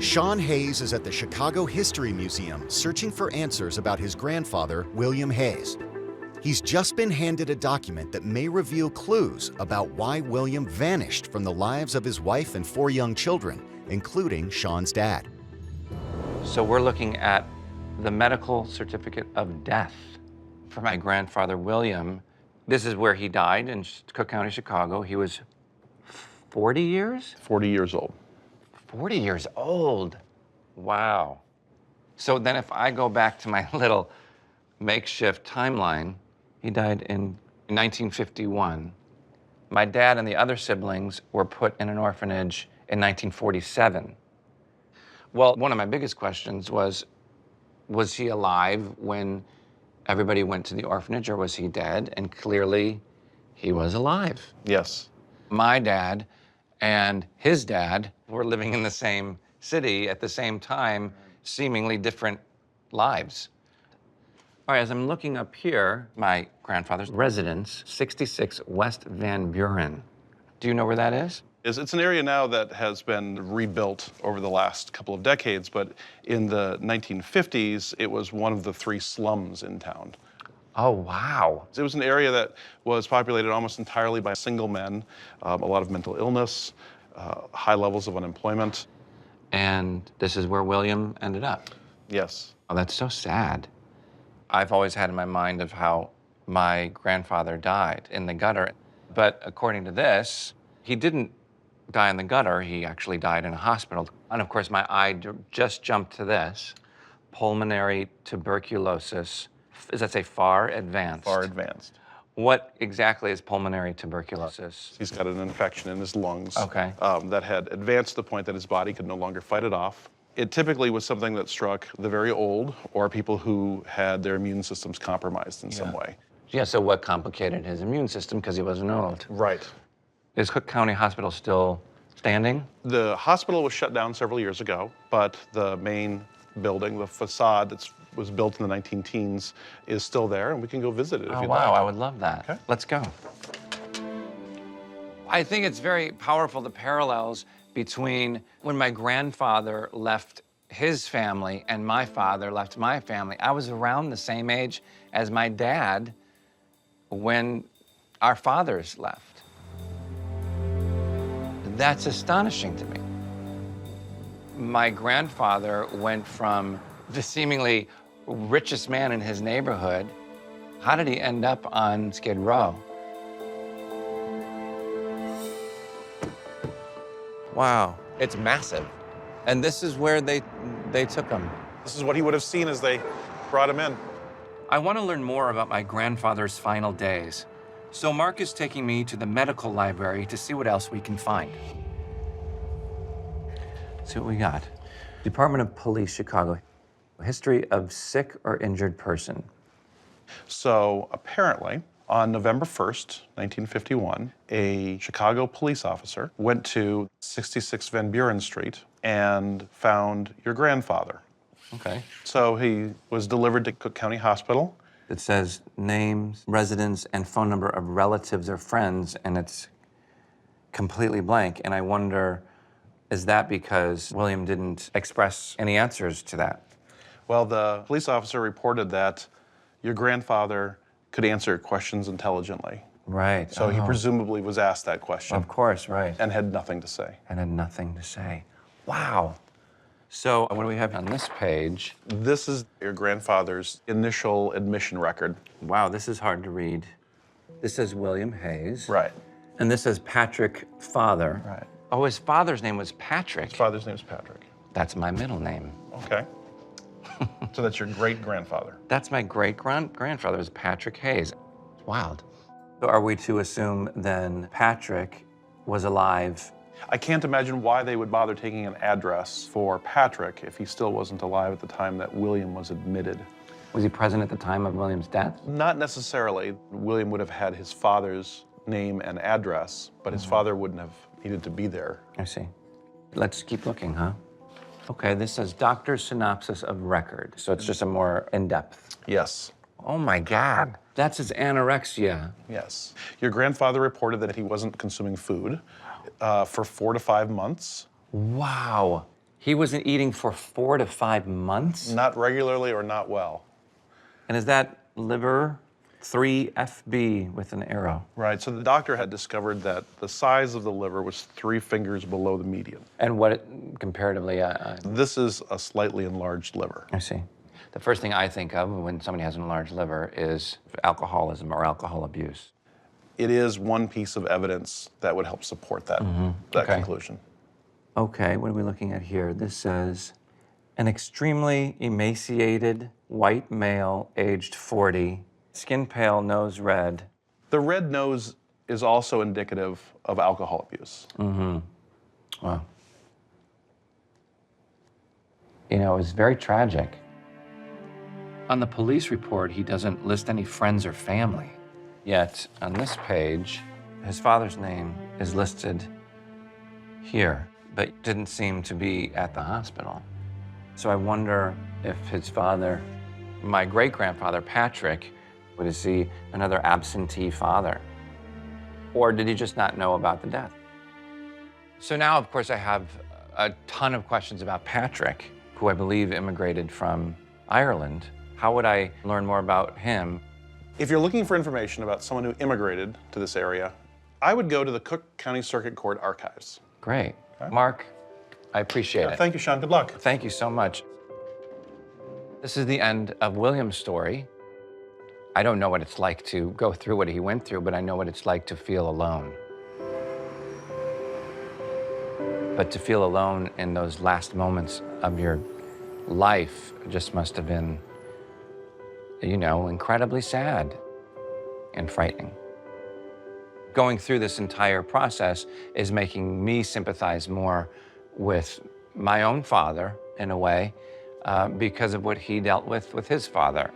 Sean Hayes is at the Chicago History Museum searching for answers about his grandfather, William Hayes. He's just been handed a document that may reveal clues about why William vanished from the lives of his wife and 4 young children, including Sean's dad. So we're looking at the medical certificate of death for my grandfather, William. This is where he died in Cook County, Chicago. He was 40 years? 40 years old. 40 years old. Wow. So then if I go back to my little makeshift timeline, he died in 1951. My dad and the other siblings were put in an orphanage in 1947. Well, one of my biggest questions was he alive when everybody went to the orphanage, or was he dead? And clearly, he was alive. Yes. My dad and his dad were living in the same city at the same time, seemingly different lives. All right, as I'm looking up here, my grandfather's residence, 66 West Van Buren. Do you know where that is? It's an area now that has been rebuilt over the last couple of decades, but in the 1950s, it was one of the 3 slums in town. Oh, wow. It was an area that was populated almost entirely by single men, a lot of mental illness, high levels of unemployment. And this is where William ended up. Yes. Oh, that's so sad. I've always had in my mind of how my grandfather died in the gutter. But according to this, he didn't die in the gutter. He actually died in a hospital. And of course, my eye just jumped to this. Pulmonary tuberculosis. Does that say far advanced? Far advanced. What exactly is pulmonary tuberculosis? He's got an infection in his lungs Okay. That had advanced to the point that his body could no longer fight it off. It typically was something that struck the very old or people who had their immune systems compromised in some way. Yeah, so what complicated his immune system because he wasn't old? Right. Is Cook County Hospital still standing? The hospital was shut down several years ago, but the main building, the facade that was built in the 19-teens, is still there, and we can go visit it if Oh, you'd wow, like. I would love that. Okay. Let's go. I think it's very powerful, the parallels between when my grandfather left his family and my father left my family. I was around the same age as my dad when our fathers left. That's astonishing to me. My grandfather went from the seemingly richest man in his neighborhood. How did he end up on Skid Row? Wow, it's massive. And this is where they took him. This is what he would have seen as they brought him in. I want to learn more about my grandfather's final days. So Mark is taking me to the medical library to see what else we can find. See what we got. Department of Police, Chicago. History of sick or injured person. So apparently, on November 1st, 1951, a Chicago police officer went to 66 Van Buren Street and found your grandfather. Okay. So he was delivered to Cook County Hospital. It says names, residence, and phone number of relatives or friends, and it's completely blank. And I wonder, is that because William didn't express any answers to that? Well, the police officer reported that your grandfather could answer questions intelligently. Right. So he presumably was asked that question. Of course, right. And had nothing to say. And had nothing to say. Wow. So what do we have on this page? This is your grandfather's initial admission record. Wow, this is hard to read. This says William Hayes. Right. And this says Patrick Father. Right. Oh, his father's name was Patrick. His father's name is Patrick. That's my middle name. Okay. So that's your great-grandfather. That's my great-grandfather, is Patrick Hayes. Wild. So are we to assume then Patrick was alive? I can't imagine why they would bother taking an address for Patrick if he still wasn't alive at the time that William was admitted. Was he present at the time of William's death? Not necessarily. William would have had his father's name and address, but his father wouldn't have needed to be there. I see. Let's keep looking, huh? Okay, this says doctor's synopsis of record. So it's just a more in-depth. Yes. Oh my God. That's his anorexia. Yes. Your grandfather reported that he wasn't consuming food for 4 to 5 months. Wow. He wasn't eating for 4 to 5 months? Not regularly or not well. And is that liver 3FB with an arrow? Right, so the doctor had discovered that the size of the liver was 3 fingers below the median. And what, comparatively, This is a slightly enlarged liver. I see. The first thing I think of when somebody has an enlarged liver is alcoholism or alcohol abuse. It is one piece of evidence that would help support that, Okay. conclusion. Okay, what are we looking at here? This says, an extremely emaciated white male, aged 40, skin pale, nose red. The red nose is also indicative of alcohol abuse. Wow. You know, it was very tragic. On the police report, he doesn't list any friends or family. Yet, on this page, his father's name is listed here, but didn't seem to be at the hospital. So I wonder if his father, my great-grandfather, Patrick, was he another absentee father? Or did he just not know about the death? So now, of course, I have a ton of questions about Patrick, who I believe immigrated from Ireland. How would I learn more about him? If you're looking for information about someone who immigrated to this area, I would go to the Cook County Circuit Court Archives. Great. Mark, I appreciate it. Thank you, Sean. Good luck. Thank you so much. This is the end of William's story. I don't know what it's like to go through what he went through, but I know what it's like to feel alone. But to feel alone in those last moments of your life just must have been, you know, incredibly sad and frightening. Going through this entire process is making me sympathize more with my own father, in a way, because of what he dealt with his father.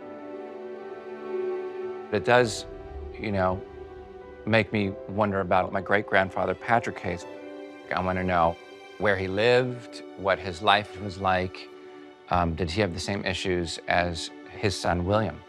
It does, you know, make me wonder about my great-grandfather, Patrick Hayes. I want to know where he lived, what his life was like. Did he have the same issues as his son, William?